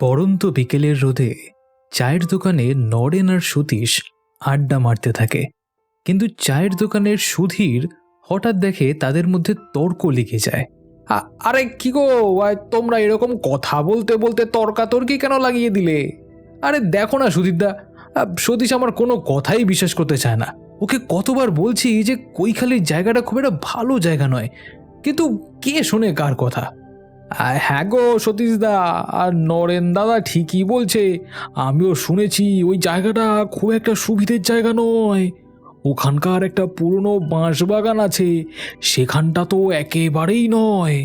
পড়ন্ত বিকেলের রোদে চায়ের দোকানে নরেন আর সতীশ আড্ডা মারতে থাকে। কিন্তু চায়ের দোকানের সুধীর হঠাৎ দেখে তাদের মধ্যে তর্ক লেগে যায়। আরে কি গো, তোমরা এরকম কথা বলতে বলতে তর্কাতর্কি কেন লাগিয়ে দিলে? আরে দেখো না সুধীরদা, সতীশ আমার কোনো কথাই বিশ্বাস করতে চায় না। ওকে কতবার বলছি যে কৈখালির জায়গাটা খুব একটা ভালো জায়গা নয়, কিন্তু কে শোনে কার কথা? হ্যাঁ গো সতীশদা, আর নরেন দাদা ঠিকই বলছে। আমিও শুনেছি ওই জায়গাটা খুব একটা সুবিধের জায়গা নয়। ওখানকার একটা পুরনো বাঁশ বাগান আছে, সেখানটা তো একেবারেই নয়।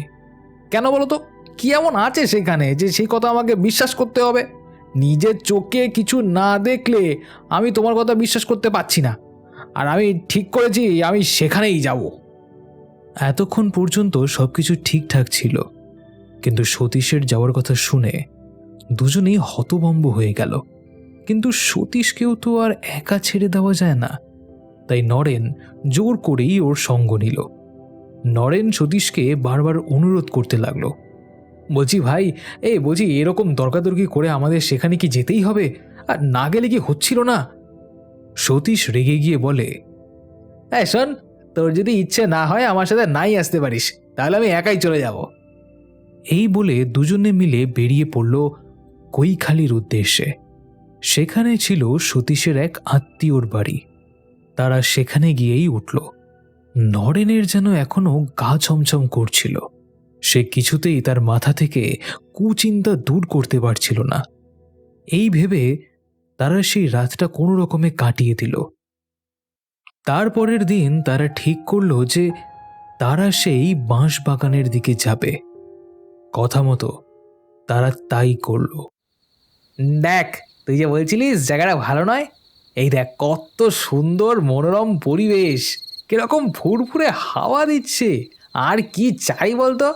কেন বলো তো, কি এমন আছে সেখানে যে সেই কথা আমাকে বিশ্বাস করতে হবে? নিজের চোখে কিছু না দেখলে আমি তোমার কথা বিশ্বাস করতে পারছি না। আর আমি ঠিক করেছি আমি সেখানেই যাব। এতক্ষণ পর্যন্ত সবকিছু ঠিকঠাক ছিল, কিন্তু সতীশের যাওয়ার কথা শুনে দুজনেই হতভম্ব হয়ে গেল। কিন্তু সতীশকেও তো আর একা ছেড়ে দেওয়া যায় না, তাই নরেন জোর করেই ওর সঙ্গ নিল। নরেন সতীশকে বারবার অনুরোধ করতে লাগলো, বলছি ভাই, বলছি এরকম তর্কাতর্কি করে আমাদের সেখানে কি যেতেই হবে? আর না গেলে কি হচ্ছিল না? সতীশ রেগে গিয়ে বলে, শোন, তোর যদি ইচ্ছে না হয় আমার সাথে নাই আসতে পারিস, তাহলে আমি একাই চলে যাব। এই বলে দুজনে মিলে বেরিয়ে পড়ল কৈখালির উদ্দেশ্যে। সেখানে ছিল সতীশের এক আত্মীয়র বাড়ি। তারা সেখানে গিয়েই উঠল। নরেনের যেন এখনো গা ছমছম করছিল। সে কিছুতেই তার মাথা থেকে কুচিন্তা দূর করতে পারছিল না। এই ভেবে তারা সেই রাতটা কোনো রকমে কাটিয়ে দিল। তারপরের দিন তারা ঠিক করল যে তারা সেই বাঁশ বাগানের দিকে যাবে। কথা মতো তারা তাই করল। দেখ, তুই যে বলছিলিস জায়গাটা ভালো নয়, এই দেখ কত সুন্দর মনোরম পরিবেশ, কিরকম ফুরফুরে হাওয়া দিচ্ছে, আর কি চাই বলতো?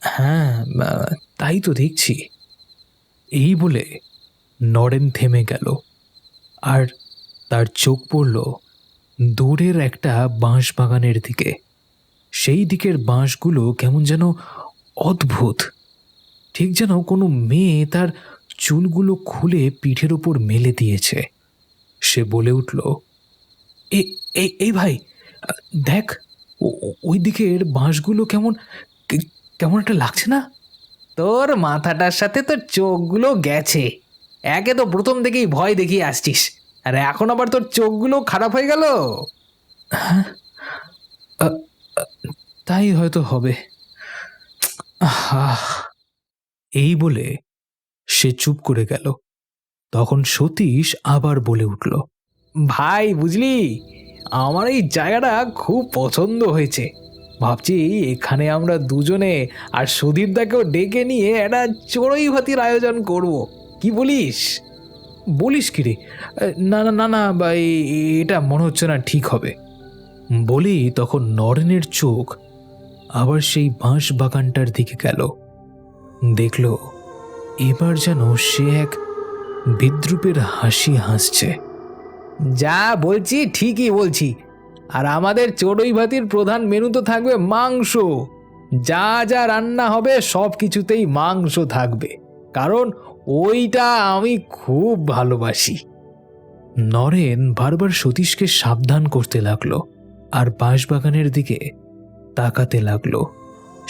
হ্যাঁ, তাই তো দেখছি। এই বলে নরেন থেমে গেল, আর তার চোখ পড়ল দূরের একটা বাঁশ বাগানের দিকে। সেই দিকের বাঁশগুলো কেমন যেন অদ্ভুত, ঠিক যেন কোনো মেয়ে তার চুলগুলো খুলে পিঠের ওপর মেলে দিয়েছে। সে বলে উঠল, এই ভাই, দেখ, ওই দিকের বাঁশগুলো কেমন কেমন একটা লাগছে না? তোর মাথাটার সাথে তোর চোখগুলো গেছে। একে তো প্রথম থেকেই ভয় দেখিয়ে আসছিস, আর এখন আবার তোর চোখগুলো খারাপ হয়ে গেল। হ্যাঁ, তাই হয়তো হবে। এই বলে সে চুপ করে গেল। তখন সতীশ আবার বলে উঠল, ভাই বুঝলি, আমার এই জায়গাটা খুব পছন্দ হয়েছে। ভাবছি এখানে আমরা দুজনে আর সুধীরদাকেও ডেকে নিয়ে একটা চড়ুই ভাতির আয়োজন করব, কি বলিস? বলিস কি রে? না না না না, এটা মনে হচ্ছে না ঠিক হবে। বলি তখন নরেনের চোখ আবার সেই বাঁশ বাগানটার দিকে গেল। দেখল এবার যেন সে এক বিদ্রূপের হাসি হাসছে। যা বলছি ঠিকই বলছি, আর আমাদের চড়ুই ভাতির প্রধান মেনু তো থাকবে মাংস। যা যা রান্না হবে সব কিছুতেই মাংস থাকবে, কারণ ওইটা আমি খুব ভালোবাসি। নরেন বারবার সতীশকে সাবধান করতে লাগলো, আর বাঁশবাগানের দিকে তাকাতে লাগলো।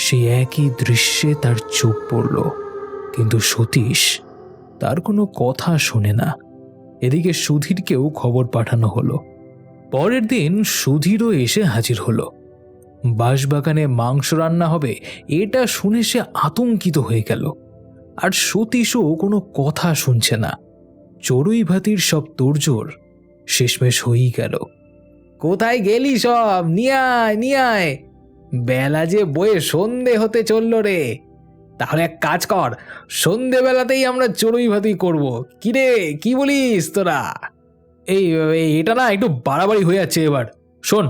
সেই একই দৃশ্যে তার চোখ পড়ল, কিন্তু সতীশ তার কোনো কথা শোনে না। এদিকে সুধীরকেও খবর পাঠানো হলো। পরের দিন সুধীরও এসে হাজির হলো। বাঁশবাগানে মাংস রান্না হবে এটা শুনে সে আতঙ্কিত হয়ে গেল, আর সতীশও কোনো কথা শুনছে না। চড়ুই ভাতির সব তোড়জোড় শেষমেশ হয়েই গেল। কোথায় গেলি সব? নিয়ে আয় নিয়ে আয়, বেলা যে বয়ে সন্ধে হতে চলল রে। তাহলে এক কাজ কর, সন্ধেবেলাতেই আমরা চড়ুই ভাতি করবো। কিরে, কি বলিস তোরা? এই এটা না একটু বাড়াবাড়ি হয়ে যাচ্ছে এবার। শোন,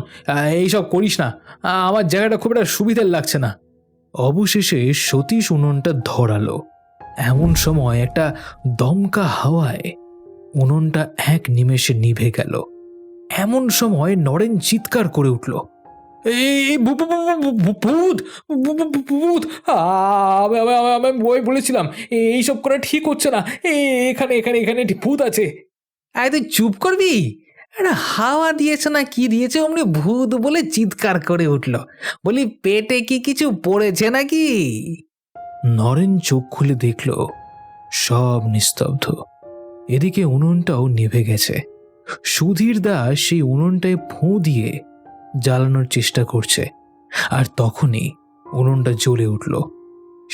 এইসব করিস না, আমার জায়গাটা খুব একটা সুবিধার লাগছে না। অবশেষে সতীশ উনুনটা ধরালো। এমন সময় একটা দমকা হাওয়ায় উনুনটা এক নিমেষে নিভে গেল। এমন সময় নরেন চিৎকার করে উঠল, এই ভূত ভূত! আমি বই বলেছিলাম এইসব করা ঠিক হচ্ছে না। এখানে এখানে এখানে ভূত আছে। আরে তুই চুপ করবি? একটা হাওয়া দিয়েছে না কি দিয়েছে, অমনি ভূত বলে চিৎকার করে উঠল। বলি পেটে কি কিছু পড়েছে নাকি? নরেন চোখ খুলে দেখল সব নিস্তব্ধ। এদিকে উনুনটাও নিভে গেছে। সুধীর দাস সেই উনুনটায় ফোঁ দিয়ে জ্বালানোর চেষ্টা করছে, আর তখনই উনুনটা জ্বলে উঠল।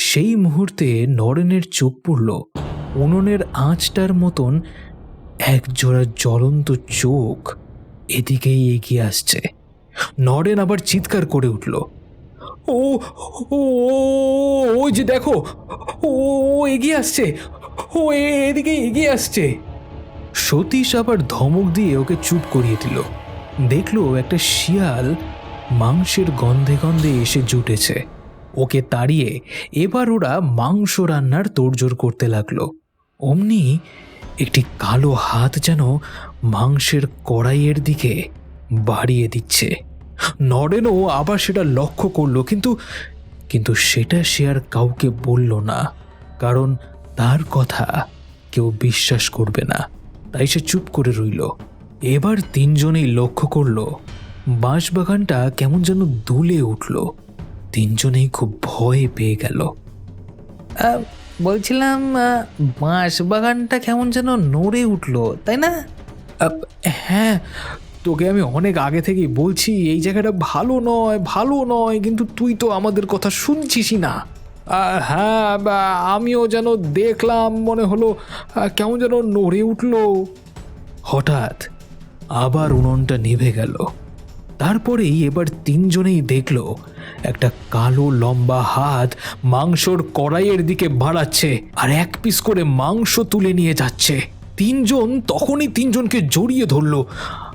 সেই মুহূর্তে নরেনের চোখ পড়ল উনুনের আঁচটার মতন একজোড়া জ্বলন্ত চোখ এদিকেই এগিয়ে আসছে। নরেন আবার চিৎকার করে উঠল, ও ও ওই যে দেখো, ও এগিয়ে আসছে, ও এদিকে এগিয়ে আসছে। সতীশ আবার ধমক দিয়ে ওকে চুপ করিয়ে দিল। দেখলো একটা শিয়াল মাংসের গন্ধে গন্ধে এসে জুটেছে। ওকে তাড়িয়ে এবার ওরা মাংস রান্নার তোড়জোড় করতে লাগলো। অমনি একটি কালো হাত যেন মাংসের কড়াইয়ের দিকে বাড়িয়ে দিচ্ছে। নরেনও আবার সেটা লক্ষ্য করলো, কিন্তু সেটা সে আর কাউকে বলল না, কারণ তার কথা কেউ বিশ্বাস করবে না। তাই সে চুপ করে রইল। এবার তিনজনেই লক্ষ্য করল বাঁশবাগানটা কেমন যেন দুলে উঠল। তিনজনেই খুব ভয় পেয়ে গেল। বলছিলাম বাঁশবাগানটা কেমন যেন নড়ে উঠল, তাই না? হ্যাঁ, তোকে আমি অনেক আগে থেকেই বলছি এই জায়গাটা ভালো নয়, ভালো নয়, কিন্তু তুই তো আমাদের কথা শুনছিসই না। হ্যাঁ, আমিও যেন দেখলাম, মনে হলো কেমন যেন নড়ে উঠল। হঠাৎ আবার উনুনটা নিভে গেল। তারপরেই এবার তিনজনেই দেখল একটা কালো লম্বা হাত মাংসর কড়াইয়ের দিকে বাড়াচ্ছে আর এক পিস করে মাংস তুলে নিয়ে যাচ্ছে। তিনজন তখনই তিনজনকে জড়িয়ে ধরল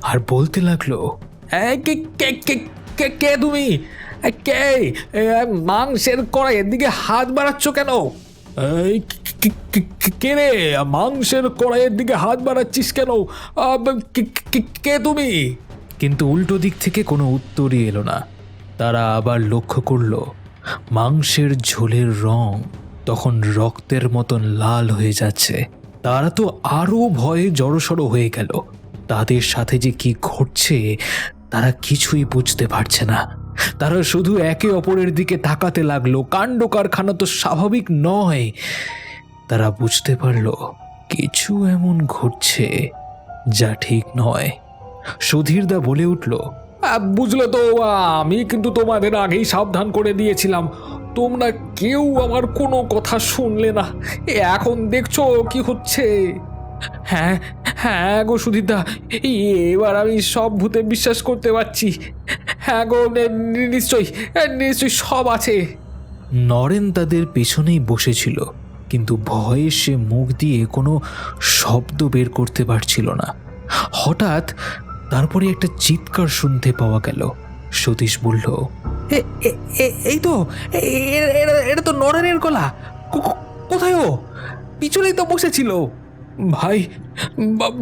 আর বলতে লাগলো, কে তুমি? কে মাংসের কড়াইয়ের দিকে হাত বাড়াচ্ছ কেন? কে রে, মাংসের কড়াইয়ের দিকে হাত বাড়াচ্ছিস কেন? কে তুমি? কিন্তু উল্টো দিক থেকে কোনো উত্তরই এলো না। তারা আবার লক্ষ্য করল মাংসের ঝোলের রং তখন রক্তের মতন লাল হয়ে যাচ্ছে। তারা তো আরো ভয়ে জড়সড় হয়ে গেল। তাদের সাথে যে কি ঘটছে তারা কিছুই বুঝতে পারছে না। তারা শুধু একে অপরের দিকে তাকাতে লাগলো। কাণ্ড কারখানা তো স্বাভাবিক নয়। তারা বুঝতে পারল কিছু এমন ঘটছে যা ঠিক নয়। সুধীরদা বলে উঠল, বুঝলে তো, আমি কিন্তু তোমাদের আগেই সাবধান করে দিয়েছিলাম। তোমরা কেউ আমার কোনো কথা শুনলে না। এখন দেখছো কি হচ্ছে। হ্যাঁ হ্যাঁ গো সুধীরদা, এবার আমি সব ভূতে বিশ্বাস করতে পারছি। হ্যাঁ গো, নিশ্চয়ই নিশ্চয়ই সব আছে। নরেন তাদের পেছনেই বসেছিল, কিন্তু ভয়ে সে মুখ দিয়ে কোনো শব্দ বের করতে পারছিল না। হঠাৎ তারপরে একটা চিৎকার শুনতে পাওয়া গেল। সতীশ বলল, এই তো, এটা তো নরেনের গলা। কোথায় ও? পিছনেই তো বসেছিল। ভাই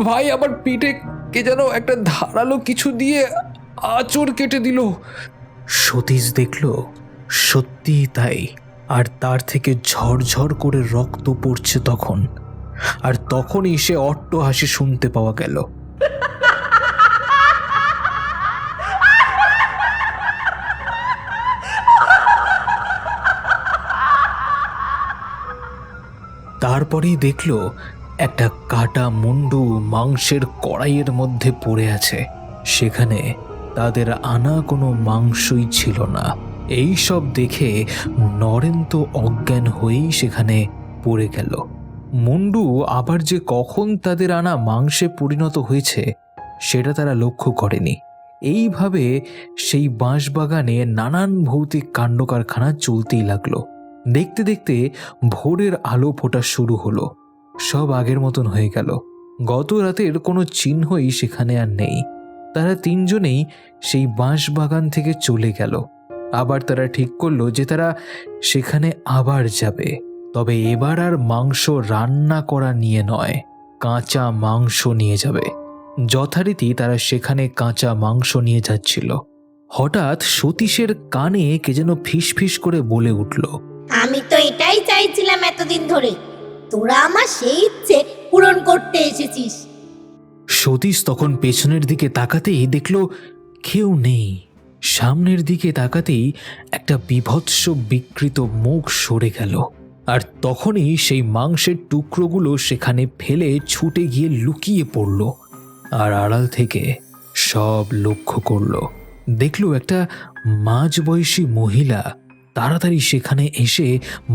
ভাই, আমার পিঠে কে যেন একটা ধারালো কিছু দিয়ে আঁচড় কেটে দিল। সতীশ দেখল সত্যিই তাই, আর তার থেকে ঝরঝর করে রক্ত পড়ছে তখন। আর তখনই সে অট্ট হাসি শুনতে পাওয়া গেল। তারপরেই দেখল একটা কাটা মুন্ডু মাংসের কড়াইয়ের মধ্যে পড়ে আছে। সেখানে তাদের আনা কোনো মাংসই ছিল না। এই সব দেখে নরেন তো অজ্ঞান হয়েই সেখানে পড়ে গেল। মুন্ডু আবার যে কখন তাদের আনা মাংসে পরিণত হয়েছে সেটা তারা লক্ষ্য করেনি। এইভাবে সেই বাঁশবাগানে নানান ভৌতিক কাণ্ডকারখানা চলতেই লাগলো। দেখতে দেখতে ভোরের আলো ফোটা শুরু হলো। সব আগের মতন হয়ে গেল। গত রাতের কোনো চিহ্নই সেখানে আর নেই। তারা তিনজনেই সেই বাঁশবাগান থেকে চলে গেল। আবার তারা ঠিক করলো যে তারা সেখানে আবার যাবে, তবে এবার আর মাংস রান্না করা নিয়ে নয়, কাঁচা মাংস নিয়ে যাবে। যথারীতি তারা সেখানে কাঁচা মাংস নিয়ে যাচ্ছিল। হঠাৎ সতীশের কানে কে যেন ফিসফিস করে বলে উঠল, আমি তো এটাই চাইছিলাম এতদিন ধরে, তোরা আমার সেই ইচ্ছে পূরণ করতে এসেছিস। সতীশ তখন পেছনের দিকে তাকাতেই দেখল কেউ নেই। সামনের দিকে তাকাতেই একটা বীভৎস বিকৃত মুখ সরে গেল, আর তখনই সেই মাংসের টুকরোগুলো সেখানে ফেলে ছুটে গিয়ে লুকিয়ে পড়ল। আর আড়াল থেকে সব লক্ষ্য করল, দেখল একটা মাঝবয়সী মহিলা তাড়াতাড়ি সেখানে এসে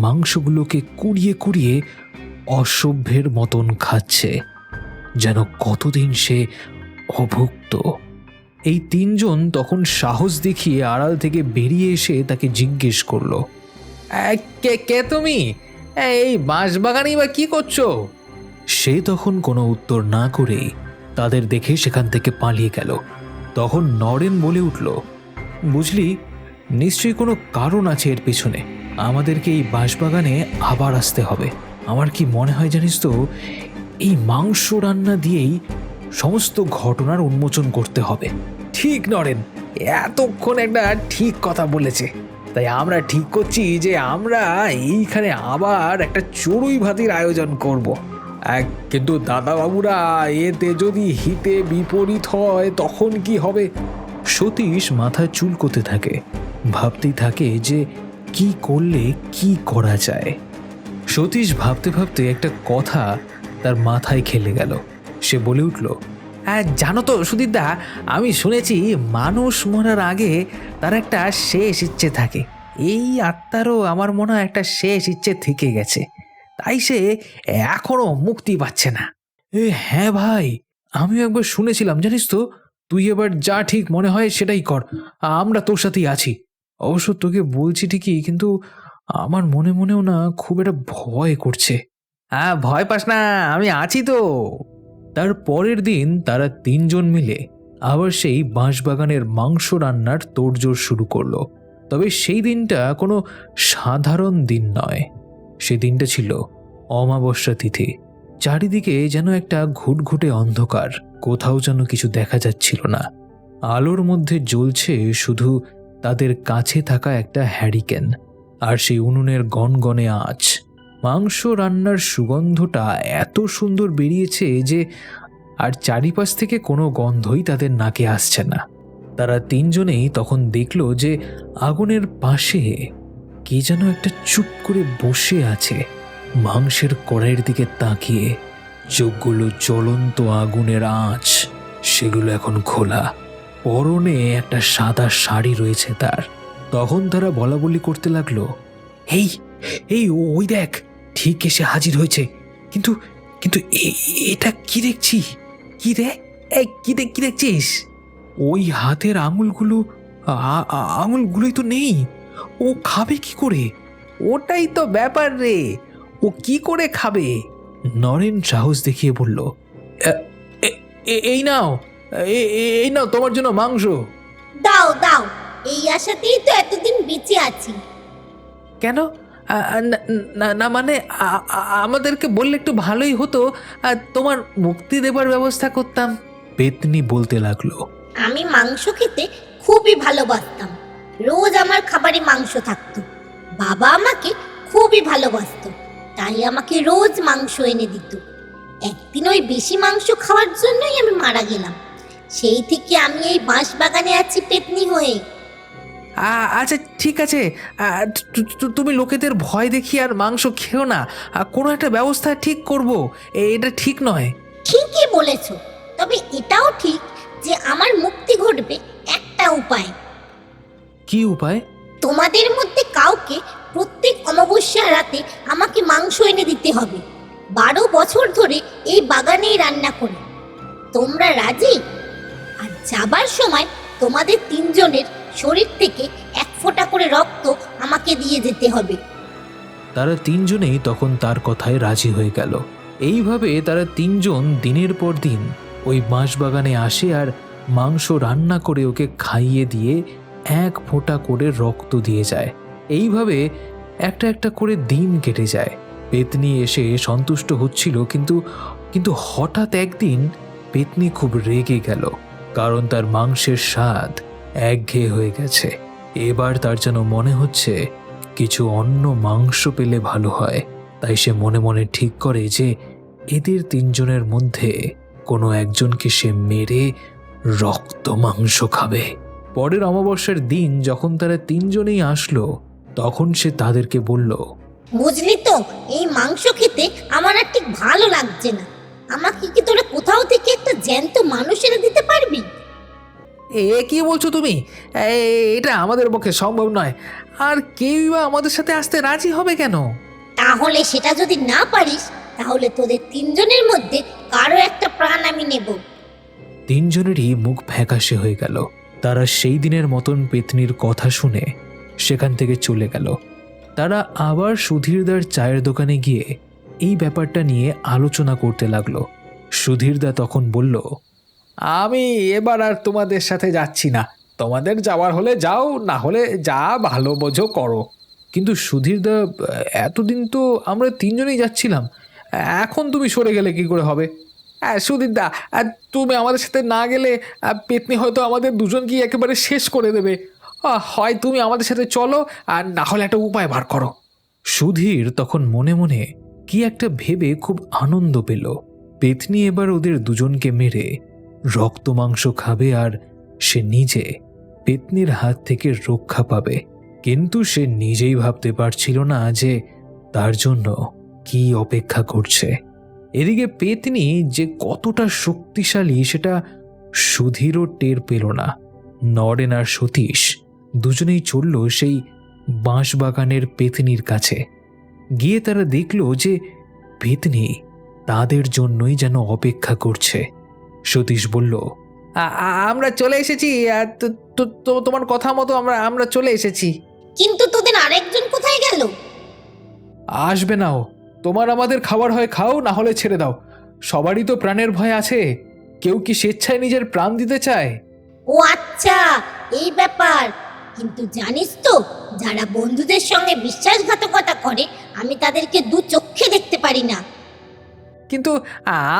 মাংসগুলোকে কুড়িয়ে কুড়িয়ে অসভ্যের মতন খাচ্ছে, যেন কতদিন সে অভুক্ত। এই তিনজন তখন সাহস দেখিয়ে আড়াল থেকে বেরিয়ে এসে তাকে জিজ্ঞেস করলো, কে কে তুমি? এই বাঁশবাগানেই বা কি করছো? সে তখন কোনো উত্তর না করে তাদের দেখে সেখান থেকে পালিয়ে গেল। তখন নরেন বলে উঠল, বুঝলি, নিশ্চয়ই কোনো কারণ আছে এর পেছনে। আমাদেরকে এই বাঁশবাগানে আবার আসতে হবে। আমার কি মনে হয় জানিস তো, এই মাংস রান্না দিয়েই সমস্ত ঘটনার উন্মোচন করতে হবে। ঠিক নরেন, এতক্ষণ একটা ঠিক কথা বলেছে। তাই আমরা ঠিক করছি যে আমরা এইখানে আবার একটা চড়ুই ভাতির আয়োজন করব। কিন্তু দাদা বাবুরা, এতে যদি হিতে বিপরীত হয় তখন কি হবে? সতীশ মাথায় চুলকোতে থাকে, ভাবতেই থাকে যে কি করলে কি করা যায়। সতীশ ভাবতে ভাবতে একটা কথা তার মাথায় খেলে গেল। সে বলে উঠল, জানো তো সুধীরদা, আমি শুনেছি মানুষ মরার আগে তার একটা শেষ ইচ্ছে থাকে। এই আত্মারও আমার মনে হয় একটা শেষ ইচ্ছে থেকে গেছে, তাই সে এখনো মুক্তি পাচ্ছে না। হ্যাঁ ভাই, আমিও একবার শুনেছিলাম জানিস তো। তুই এবার যা ঠিক মনে হয় সেটাই কর, আমরা তোর সাথেই আছি। অবশ্য তোকে বলছি ঠিকই, কিন্তু আমার মনে মনেও না খুব একটা ভয় করছে। ভয় পাস না, আমি আছি তো। তার পরের দিন তারা তিনজন মিলে আবার সেই বাঁশবাগানের মাংস রান্নার তোড়জোড় শুরু করলো। তবে সেই দিনটা কোনো সাধারণ দিন নয়। সে দিনটা ছিল অমাবস্যা তিথি। চারিদিকে যেন একটা ঘুটঘুটে অন্ধকার, কোথাও যেন কিছু দেখা যাচ্ছিল না। আলোর মধ্যে জ্বলছে শুধু তাদের কাছে থাকা একটা হ্যারিকেন আর সেই উনুনের গনগনে আঁচ। মাংস রান্নার সুগন্ধটা এত সুন্দর বেরিয়েছে যে আর চারিপাশ থেকে কোনো গন্ধই তাদের নাকে আসছে না। তারা তিনজনেই তখন দেখল যে আগুনের পাশে কে যেন একটা চুপ করে বসে আছে, মাংসের কড়াইয়ের দিকে তাকিয়ে। চোখগুলো জ্বলন্ত আগুনের আঁচ, সেগুলো এখন খোলা। পরনে একটা সাদা শাড়ি রয়েছে তার। তখন তারা বলা বলি করতে লাগলো, এই এই ওই দেখ, ঠিক এসে হাজির হয়েছে। কিন্তু কিন্তু এটা কি দেখছি? কি রে, কি দেখছিস? ওই হাতের আঙুলগুলোই তো নেই। ও খাবে কি করে? ওটাই তো ব্যাপার রে, ও কি করে খাবে? নরেন সাহস দেখিয়ে বলল, এই নাও, এই নাও তোমার জন্য মাংস। দাও দাও, এই আশাতেই তো এতদিন বেঁচে আছি। কেন? না মানে আমাদেরকে বললে একটু ভালোই হতো, তোমার মুক্তি দেবার ব্যবস্থা করতাম। পেতনি বলতে লাগলো, আমি মাংস খেতে খুবই ভালোবাসতাম। রোজ আমার খাবারে মাংস থাকতো। বাবা আমাকে খুবই ভালোবাসতো, তাই আমাকে রোজ মাংস এনে দিত। একদিন ওই বেশি মাংস খাওয়ার জন্যই আমি মারা গেলাম। সেই থেকে আমি এই বাঁশবাগানে আছি পেতনি হয়ে। আচ্ছা ঠিক আছে, তুমি লোকেদের ভয় দেখিয়ে আর মাংস খেও না। কোনো একটা ব্যবস্থা ঠিক করব, এটা ঠিক নয়। ঠিকই বলেছ, তবে এটাও ঠিক যে আমার মুক্তি ঘটবে একটা উপায়। কি উপায়? তোমাদের মধ্যে কাউকে প্রত্যেক অমাবস্যা রাতে আমাকে মাংস এনে দিতে হবে, 12 বছর ধরে এই বাগানেই রান্না করে। তোমরা রাজি? আর যাবার সময় তোমাদের তিনজনের শরীর থেকে 1 ফোঁটা করে রক্ত আমাকে দিয়ে যেতে হবে। তারা তিনজনেই তখন তার কথায় রাজি হয়ে গেল। এইভাবে তারা তিনজন দিনের পর দিন ওই বাঁশবাগানে আসে আর মাংস রান্না করে ওকে খাইয়ে দিয়ে 1 ফোঁটা করে রক্ত দিয়ে যায়। এইভাবে একটা একটা করে দিন কেটে যায়। পেতনি এসে সন্তুষ্ট হচ্ছিল, কিন্তু হঠাৎ একদিন পেতনি খুব রেগে গেল, কারণ তার মাংসের স্বাদ একঘেয়ে হয়ে গেছে। এবার তার যেন মনে হচ্ছে কিছু অন্য মাংস পেলে ভালো হয়। তাই সে মনে মনে ঠিক করে যে এদের তিনজনের মধ্যে কোনো একজনকে সে মেরে রক্ত মাংস খাবে। পরের অমাবস্যার দিন যখন তারা তিনজনেই আসলো, তখন সে তাদেরকে বলল, বুঝলি তো, এই মাংস খেতে আমার আর ঠিক ভালো লাগছে না। আমাকে কি তোরা কোথাও থেকে একটা জ্যান্ত মানুষ এনে দিতে পারবি? এ কি বলছো তুমি? এটা আমাদের পক্ষে সম্ভব নয়। আর কেউই বা আমাদের সাথে আসতে রাজি হবে কেন? তাহলে সেটা যদি না পারিস, তাহলে তোদের তিনজনের মধ্যে কারো একটা প্রাণ আমি নেব। তিনজনেরই মুখ ফ্যাকাশে হয়ে গেল। তারা সেই দিনের মতন পেতনির কথা শুনে সেখান থেকে চলে গেল। তারা আবার সুধীরদার চায়ের দোকানে গিয়ে এই ব্যাপারটা নিয়ে আলোচনা করতে লাগলো। সুধীরদা তখন বলল, আমি এবার আর তোমাদের সাথে যাচ্ছি না। তোমাদের যাওয়ার হলে যাও, না হলে যা ভালো বোঝো করো। কিন্তু সুধীরদা, এতদিন তো আমরা তিনজনেই যাচ্ছিলাম, এখন তুমি সরে গেলে কি করে হবে? সুধীরদা, তুমি আমাদের সাথে না গেলে পেতনি হয়তো আমাদের দুজনকেই একেবারে শেষ করে দেবে। হয় তুমি আমাদের সাথে চলো, আর না হলে একটা উপায় বার করো। সুধীর তখন মনে মনে কি একটা ভেবে খুব আনন্দ পেল। পেতনি এবার ওদের দুজনকে মেরে রক্ত মাংস খাবে আর সে নিজে পেতনির হাত থেকে রক্ষা পাবে। কিন্তু সে নিজেই ভাবতে পারছিল না যে তার জন্য কি অপেক্ষা করছে। এদিকে পেতনি যে কতটা শক্তিশালী সেটা সুধীরও টের পেল না। নরেন আর সতীশ দুজনেই চলল সেই বাঁশবাগানের পেতনির কাছে। গিয়ে তারা দেখল যে পেতনি তাদের জন্যই যেন অপেক্ষা করছে। সতীশ বলল, আমরা চলে এসেছি। তোমার কথা মতো আমরা চলে এসেছি। কিন্তু তোদের আরেকজন কোথায় গেল? আসবে না ও। তোমার আমাদের খাবার হয় খাও, না হলে ছেড়ে দাও। সবারই তো প্রাণের ভয় আছে। কেউ কি স্বেচ্ছায় নিজের প্রাণ দিতে চায়? ও আচ্ছা, এই ব্যাপার। কিন্তু জানিস তো, যারা বন্ধুদের সঙ্গে বিশ্বাসঘাতকতা করে, আমি তাদেরকে দু চোখে দেখতে পারি না। কিন্তু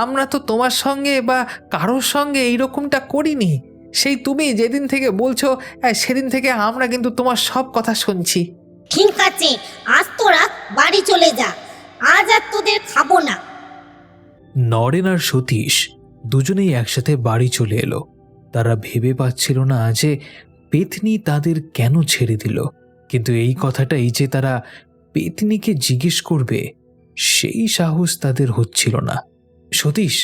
আমরা তো তোমার সঙ্গে বা কারোর সঙ্গে এইরকমটা করিনি। সেই তুমি যেদিন থেকে বলছো, সেদিন থেকে আমরা কিন্তু তোমার সব কথা শুনছি। ঠিক আছে, আজ তোরা বাড়ি চলে যা। আজ আর তোদের খাবো না। নরেন আর সতীশ দুজনেই একসাথে বাড়ি চলে এলো। তারা ভেবে পাচ্ছিল না যে পেতনি তাদের কেন ছেড়ে দিল। কিন্তু এই কথাটাই যে তারা পেতনিকে জিজ্ঞেস করবে, সেই সাহস তাদের হচ্ছিল না। সতীশ,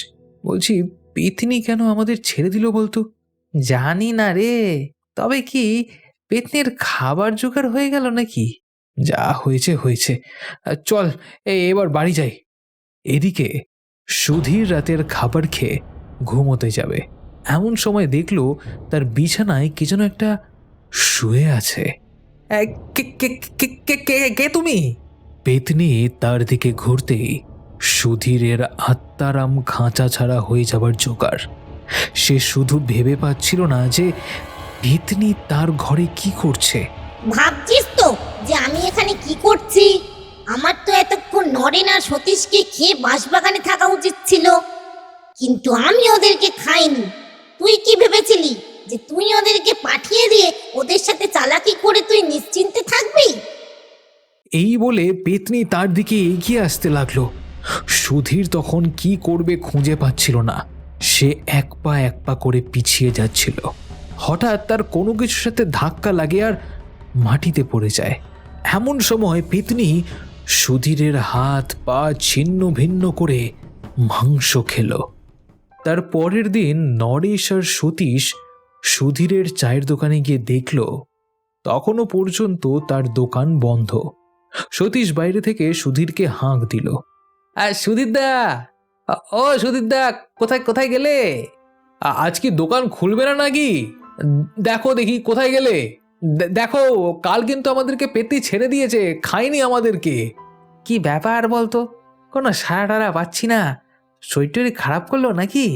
বলছি, পেতনি কেন আমাদের ছেড়ে দিল বলতো? জানি না রে, তবে কি পেতনির খাবার জোগাড় হয়ে গেল নাকি? যা হয়েছে হয়েছে, চল এবার বাড়ি যাই। এদিকে সুধীর রাতের খাবার খেয়ে ঘুমোতে যাবে, এমন সময় দেখল তার বিছানায় কি যেন একটা শুয়ে আছে। কে তুমি? পেতনি তার দিকে ঘুরতেই সুধীরের আত্মারাম খাঁচা ছাড়া হয়ে যাবার জোগাড়। সে শুধু ভেবে পাচ্ছিল না যে পেতনি তার ঘরে কি করছে। ভাবছিস তো যে আমি এখানে কি করছি? আমার তো এতক্ষণ নরেন আর সতীশকে খেয়ে বাঁশবাগানে থাকা উচিত ছিল, কিন্তু আমি ওদেরকে খাইনি। তুই কি ভেবেছিলি যে তুই ওদেরকে পাঠিয়ে দিয়ে ওদের সাথে চালাকি করে তুই নিশ্চিন্তে থাকবি? এই বলে পেতনি তার দিকে এগিয়ে আসতে লাগলো। সুধীর তখন কি করবে খুঁজে পাচ্ছিল না। সে এক পা করে পিছিয়ে যাচ্ছিল। হঠাৎ তার কোনো কিছুর সাথে ধাক্কা লাগে আর মাটিতে পড়ে যায়। এমন সময় পেতনি সুধীরের হাত পা ছিন্ন ভিন্ন করে মাংস খেল। তার পরের দিন নরেশ আর সতীশ সুধীরের চায়ের দোকানে গিয়ে দেখল তখনও পর্যন্ত তার দোকান বন্ধ। সতীশ বাইরে থেকে সুধীরকে হাঁক দিল, সুধীরদা, ও সুধীরদা, কোথায় কোথায় গেলে? আজ কি দোকান খুলবে না নাকি? দেখো দেখি কোথায় গেলে। দেখো, কাল কিন্তু আমাদেরকে পেতনি ছেড়ে দিয়েছে, খায়নি আমাদেরকে। কি ব্যাপার বলতো, কোনো সারা টারা পাচ্ছি না। শরীরটা খারাপ করলো নাকি?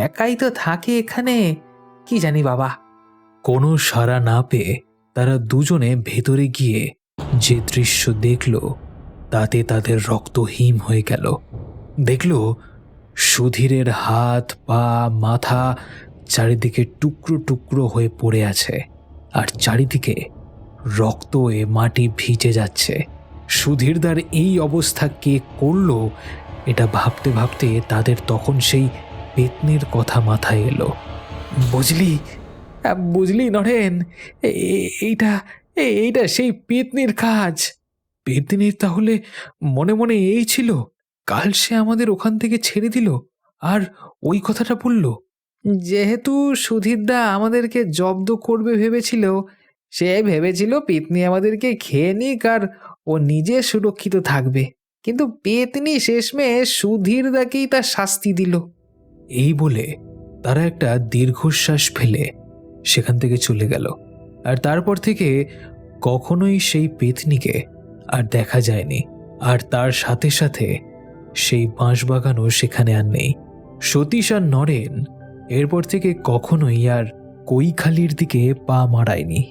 একাই তো থাকে এখানে, কি জানি বাবা। কোনো সাড়া না পেয়ে তারা দুজনে ভেতরে গিয়ে যে দৃশ্য দেখল তাতে তাদের রক্ত হিম হয়ে গেল। দেখল সুধীরের হাত পা মাথা চারিদিকে টুকরো টুকরো হয়ে পড়ে আছে, আর চারিদিকে রক্ত এ মাটি ভিজে যাচ্ছে। সুধীরদার এই অবস্থা কে করলো এটা ভাবতে ভাবতে তাদের তখন সেই পেতনির কথা মাথায় এলো। বুঝলি বুঝলি নরেন, এইটা এইটা সেই পেতনির কাজ। পেতনির তাহলে মনে মনে এই ছিল, কাল সে আমাদের ওখান থেকে ছেড়ে দিল আর ওই কথাটা বলল। যেহেতু সুধীরদা আমাদেরকে জব্দ করবে ভেবেছিল, সে ভেবেছিল পেতনি আমাদেরকে খেয়ে নিক আর ও নিজে সুরক্ষিত থাকবে, কিন্তু পেতনি শেষমেশ সুধীরদাকেই তার শাস্তি দিল। এই বলে তারা একটা দীর্ঘশ্বাস ফেলে সেখান থেকে চলে গেল। আর তারপর থেকে কখনোই সেই পেতনিকে আর দেখা যায়নি, আর তার সাথে সাথে সেই বাঁশবাগানও সেখানে আর নেই। সতীশ আর নরেন এরপর থেকে কখনোই আর কৈখালির দিকে পা মারায়নি।